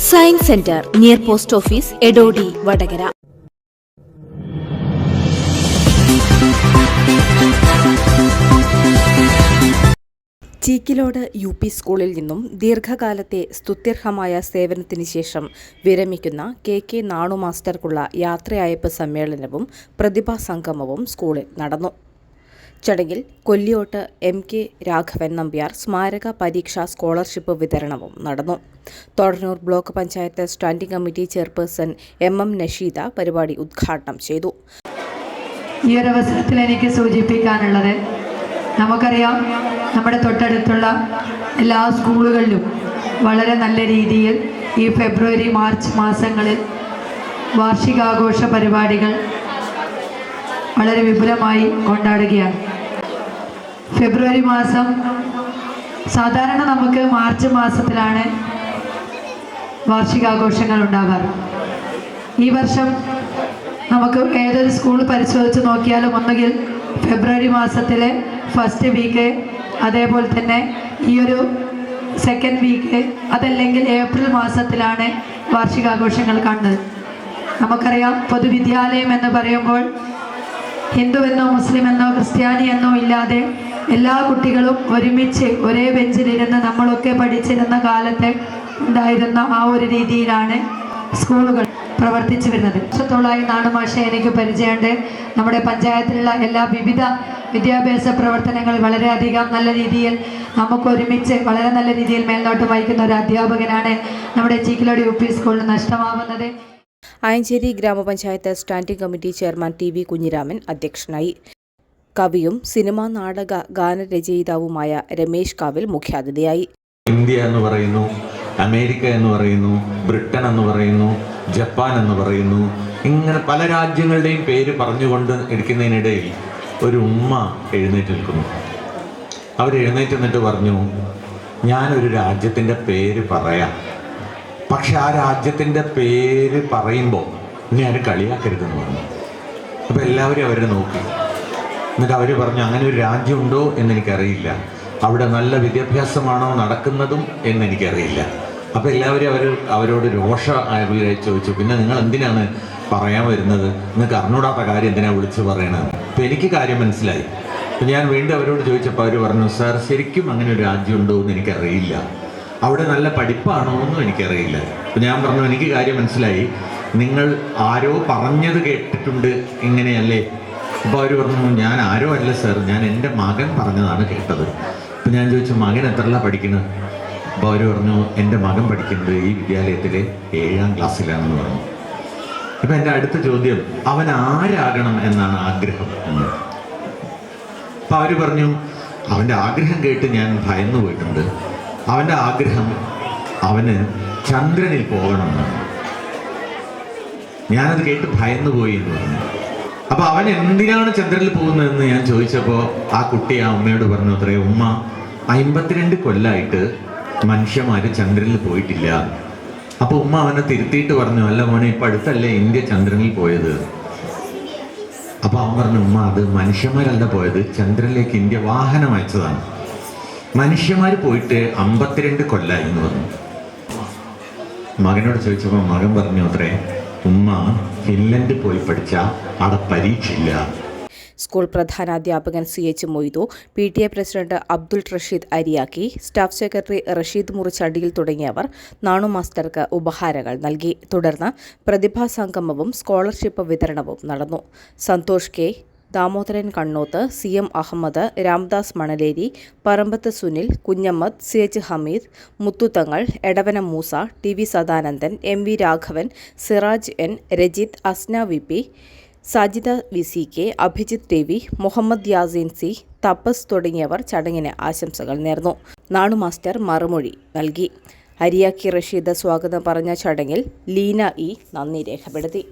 Science centre near post office Edodi Vadakara. Chikkilode UP സ്കൂളിൽ നിന്നും ദീർഘകാലത്തെ സ്തുത്യർഹമായ സേവനത്തിന് ശേഷം വിരമിക്കുന്ന KK നാണു മാസ്റ്റർക്കുള്ള യാത്രയയപ്പ് സമ്മേളനവും പ്രതിഭാസംഗമവും സ്കൂളിൽ നടന്നു. ചടങ്ങിൽ കൊല്ലിയോട്ട് MK രാഘവൻ നമ്പ്യാർ സ്മാരക പരീക്ഷാ സ്കോളർഷിപ്പ് വിതരണവും നടന്നു. Thodannur block panchayat standing committee chairperson MM Nasheeda പരിപാടി ഉദ്ഘാടനം ചെയ്തു. ഈ ഒരു അവസരത്തിൽ എനിക്ക് സൂചിപ്പിക്കാനുള്ളത്, നമുക്കറിയാം നമ്മുടെ തൊട്ടടുത്തുള്ള എല്ലാ സ്കൂളുകളിലും വളരെ നല്ല രീതിയിൽ ഈ ഫെബ്രുവരി മാർച്ച് മാസങ്ങളിൽ വാർഷികാഘോഷ പരിപാടികൾ വളരെ വിപുലമായി കൊണ്ടാടുകയാണ്. ഫെബ്രുവരി മാസം സാധാരണ നമുക്ക് മാർച്ച് മാസത്തിലാണ് വാർഷികാഘോഷങ്ങൾ ഉണ്ടാകാറ്. ഈ വർഷം നമുക്ക് ഏതൊരു സ്കൂൾ പരിശോധിച്ച് നോക്കിയാലും ഒന്നുകിൽ ഫെബ്രുവരി മാസത്തിലെ ഫസ്റ്റ് വീക്ക്, അതേപോലെ തന്നെ ഈ ഒരു സെക്കൻഡ് വീക്ക്, അതല്ലെങ്കിൽ ഏപ്രിൽ മാസത്തിലാണ് വാർഷികാഘോഷങ്ങൾ കണ്ടത്. നമുക്കറിയാം, പൊതുവിദ്യാലയം എന്ന് പറയുമ്പോൾ ഹിന്ദുവെന്നോ മുസ്ലിമെന്നോ ക്രിസ്ത്യാനിയെന്നോ ഇല്ലാതെ എല്ലാ കുട്ടികളും ഒരുമിച്ച് ഒരേ ബെഞ്ചിലിരുന്ന് നമ്മളൊക്കെ പഠിച്ചിരുന്ന കാലത്ത് ഉണ്ടായിരുന്ന ആ ഒരു രീതിയിലാണ് സ്കൂളുകൾ പ്രവർത്തിച്ചു വരുന്നത്. വർഷത്തോളമായി നാണുമാഷ എനിക്ക് പരിചയമുണ്ട്. നമ്മുടെ പഞ്ചായത്തിലുള്ള എല്ലാ വിവിധ വിദ്യാഭ്യാസ പ്രവർത്തനങ്ങൾ വളരെയധികം നല്ല രീതിയിൽ നമുക്ക് ഒരുമിച്ച് വളരെ നല്ല രീതിയിൽ മേൽനോട്ടം വഹിക്കുന്ന ഒരു അധ്യാപകനാണ് നമ്മുടെ ചീക്കിലോട് UP സ്കൂളിൽ നഷ്ടമാവുന്നത്. ആയഞ്ചേരി ഗ്രാമപഞ്ചായത്ത് standing committee chairman TV Kunhiraman അധ്യക്ഷനായി. കവിയും സിനിമാ നാടക ഗാനരചയിതാവുമായ രമേശ് കാവിൽ മുഖ്യാതിഥിയായി. ഇന്ത്യ എന്ന് പറയുന്നു, അമേരിക്ക എന്ന് പറയുന്നു, ബ്രിട്ടൻ എന്ന് പറയുന്നു, ജപ്പാൻ എന്ന് പറയുന്നു, ഇങ്ങനെ പല രാജ്യങ്ങളുടെയും പേര് പറഞ്ഞുകൊണ്ട് ഇരിക്കുന്നതിനിടയിൽ ഒരു ഉമ്മ എഴുന്നേറ്റ് നിൽക്കുന്നു. അവരെഴുന്നേറ്റ് നിന്നിട്ട് പറഞ്ഞു, ഞാനൊരു രാജ്യത്തിൻ്റെ പേര് പറയാം, പക്ഷെ ആ രാജ്യത്തിൻ്റെ പേര് പറയുമ്പോൾ ഇനി ആരും കളിയാക്കരുതെന്ന് പറഞ്ഞു. അപ്പോൾ എല്ലാവരും അവരെ നോക്കി. എന്നിട്ട് അവർ പറഞ്ഞു, അങ്ങനെ ഒരു രാജ്യമുണ്ടോ എന്നെനിക്കറിയില്ല, അവിടെ നല്ല വിദ്യാഭ്യാസമാണോ നടക്കുന്നതും എന്നെനിക്കറിയില്ല. അപ്പോൾ എല്ലാവരും അവരോട് ചോദിച്ചു, പിന്നെ നിങ്ങൾ എന്തിനാണ് പറയാൻ വരുന്നത്, നിങ്ങൾക്ക് അറിഞ്ഞൂടാത്ത കാര്യം എന്തിനാണ് വിളിച്ച് പറയണത്? അപ്പോൾ എനിക്ക് കാര്യം മനസ്സിലായി. അപ്പോൾ ഞാൻ വീണ്ടും അവരോട് ചോദിച്ചപ്പോൾ അവർ പറഞ്ഞു, സാർ ശരിക്കും അങ്ങനെ ഒരു രാജ്യമുണ്ടോ എന്ന് എനിക്കറിയില്ല, അവിടെ നല്ല പഠിപ്പാണോ എന്നും എനിക്കറിയില്ല. അപ്പോൾ ഞാൻ പറഞ്ഞു, എനിക്ക് കാര്യം മനസ്സിലായി, നിങ്ങൾ ആരോ പറഞ്ഞത് കേട്ടിട്ടുണ്ട് ഇങ്ങനെയല്ലേ? അപ്പോൾ അവർ പറഞ്ഞു, ഞാൻ ആരോ അല്ല സാർ, ഞാൻ എൻ്റെ മകൻ പറഞ്ഞതാണ് കേട്ടത്. അപ്പോൾ ഞാൻ ചോദിച്ചു, മകൻ എത്രയിലാണ് പഠിക്കുന്നത്? അപ്പോൾ അവർ പറഞ്ഞു, എൻ്റെ മകൻ പഠിക്കുന്നത് ഈ വിദ്യാലയത്തിലെ 7ാം ക്ലാസ്സിലാണെന്ന് പറഞ്ഞു. ഇപ്പം എൻ്റെ അടുത്ത ചോദ്യം, അവൻ ആരാകണം എന്നാണ് ആഗ്രഹം എന്ന്. അപ്പം അവർ പറഞ്ഞു, അവൻ്റെ ആഗ്രഹം കേട്ട് ഞാൻ ഭയന്നു പോയിട്ടുണ്ട്. അവൻ്റെ ആഗ്രഹം അവന് ചന്ദ്രനിൽ പോകണമെന്നാണ്. ഞാനത് കേട്ട് ഭയന്നു പോയി എന്ന് പറഞ്ഞു. അപ്പോൾ അവൻ എന്തിനാണ് ചന്ദ്രനിൽ പോകുന്നതെന്ന് ഞാൻ ചോദിച്ചപ്പോൾ ആ കുട്ടി ആ ഉമ്മയോട് പറഞ്ഞു, അത്രേ, ഉമ്മ 52 കൊല്ലമായിട്ട് മനുഷ്യന്മാർ ചന്ദ്രനിൽ പോയിട്ടില്ല. അപ്പോൾ ഉമ്മ അവനെ തിരുത്തിയിട്ട് പറഞ്ഞു, അല്ല മോനെ, ഇപ്പം അടുത്തല്ലേ ഇന്ത്യ ചന്ദ്രനിൽ പോയത്? അപ്പോൾ അവൻ പറഞ്ഞു, ഉമ്മ, അത് മനുഷ്യന്മാരല്ല പോയത്, ചന്ദ്രനിലേക്ക് ഇന്ത്യ വാഹനം അയച്ചതാണ്. മനുഷ്യന്മാർ പോയിട്ട് 52 കൊല്ലമായി എന്ന് പറഞ്ഞു. മകനോട് ചോദിച്ചപ്പോൾ മകൻ പറഞ്ഞു, അത്രേ, ഉമ്മ ഫിൻലൻഡ് പോയി പഠിച്ച അവിടെ പരീക്ഷയില്ല. സ്കൂൾ പ്രധാനാധ്യാപകൻ CH Moidu, PTA president Abdul Rasheed അരിയാക്കി, സ്റ്റാഫ് സെക്രട്ടറി റഷീദ് മുറിച്ചടിയിൽ തുടങ്ങിയവർ നാണു മാസ്റ്റർക്ക് ഉപഹാരങ്ങൾ നൽകി. തുടർന്ന് പ്രതിഭാസംഗമവും സ്കോളർഷിപ്പ് വിതരണവും നടന്നു. സന്തോഷ് K, ദാമോദരൻ കണ്ണോത്ത്, CM അഹമ്മദ്, രാംദാസ് മണലേരി, പറമ്പത്ത് Sunil, Kunhammad, CH Hameed, Muthuthangal, Edavana Musa, TV Sadanandan, MV Raghavan, Siraj N, Rajith, Asna VP, Sajida VCK, Abhijith TV, Muhammad Yaseen C, തപസ് തുടങ്ങിയവർ ചടങ്ങിന് ആശംസകൾ നേർന്നു. നാണു മാസ്റ്റർ മറുമൊഴി നൽകി. അരിയാക്കി റഷീദ് സ്വാഗതം പറഞ്ഞ ചടങ്ങിൽ ലീന E നന്ദി രേഖപ്പെടുത്തി.